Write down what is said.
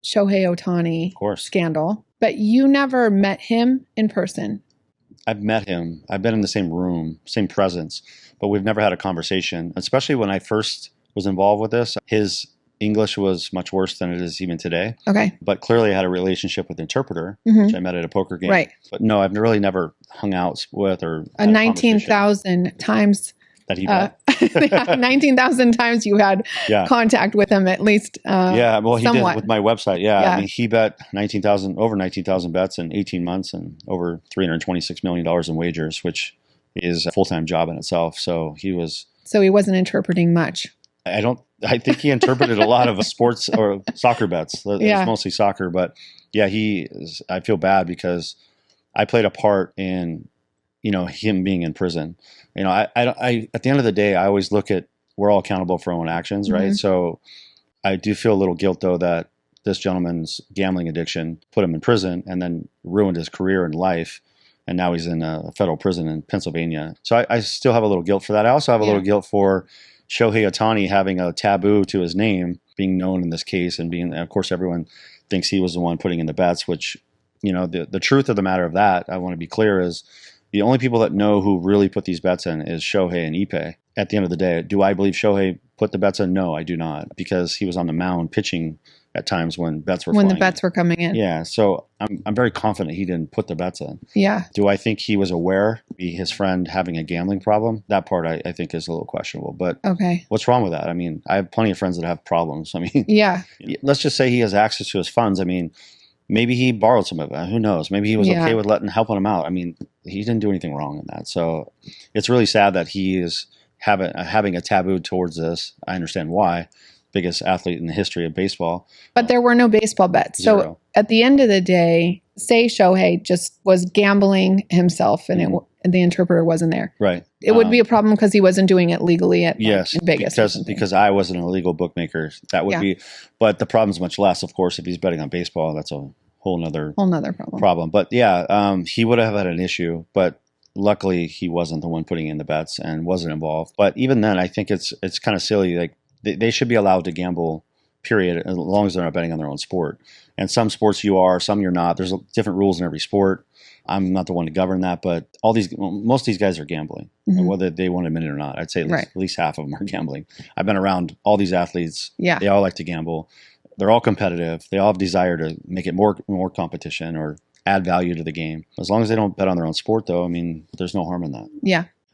Shohei Ohtani Of course. scandal, but you never met him in person. I've met him. I've been in the same room, same presence, but we've never had a conversation. Especially when I first was involved with this, his English was much worse than it is even today. Okay. But clearly I had a relationship with the interpreter, Mhm. which I met at a poker game. Right. But no, I've really never hung out with or A had 19,000 times. that he bet. 19,000 times you had Yeah. contact with him, at least. Yeah, well, he somewhat. did with my website. Yeah, Yeah. I mean, he bet over 19,000 bets in 18 months and over $326 million in wagers, which is a full-time job in itself. So he wasn't interpreting much. I think he interpreted a lot of sports or soccer bets. It Yeah. was mostly soccer, but yeah, I feel bad because I played a part in, him being in prison. I at the end of the day, I always look at, we're all accountable for our own actions, right? Mhm. So I do feel a little guilt though that this gentleman's gambling addiction put him in prison and then ruined his career and life. And now he's in a federal prison in Pennsylvania. So I still have a little guilt for that. I also have a little guilt for Shohei Ohtani having a taboo to his name being known in this case and of course, everyone thinks he was the one putting in the bets, which, the truth of the matter of that, I want to be clear, is the only people that know who really put these bets in is Shohei and Ippei. At the end of the day, do I believe Shohei put the bets in? No, I do not, because he was on the mound pitching at times when bets were When flying the bets were coming in. Yeah, so I'm very confident he didn't put the bets in. Yeah. Do I think he was aware of his friend having a gambling problem? That part I think is a little questionable. But Okay. what's wrong with that? I mean, I have plenty of friends that have problems. I mean, Yeah. let's just say he has access to his funds. I mean, maybe he borrowed some of it. Who knows? Maybe he was okay with helping him out. I mean, he didn't do anything wrong in that. So it's really sad that he is having a taboo towards this. I understand why. Biggest athlete in the history of baseball. But there were no baseball bets. Zero. So at the end of the day, say Shohei just was gambling himself and and the interpreter wasn't there. Right. It would be a problem because he wasn't doing it legally in Vegas. Because I wasn't an illegal bookmaker. That would be, but the problem's much less, of course, if he's betting on baseball. That's a whole nother problem. But yeah, he would have had an issue, but luckily he wasn't the one putting in the bets and wasn't involved. But even then, I think it's kind of silly. Like, they should be allowed to gamble, period, as long as they're not betting on their own sport. And some sports you are, some you're not. There's different rules in every sport. I'm not the one to govern that, but most of these guys are gambling, whether they want to admit it or not. I'd say at least half of them are gambling. I've been around all these athletes. Yeah. They all like to gamble. They're all competitive. They all have desire to make it more competition or add value to the game. As long as they don't bet on their own sport, though, I mean, there's no harm in that. Yeah.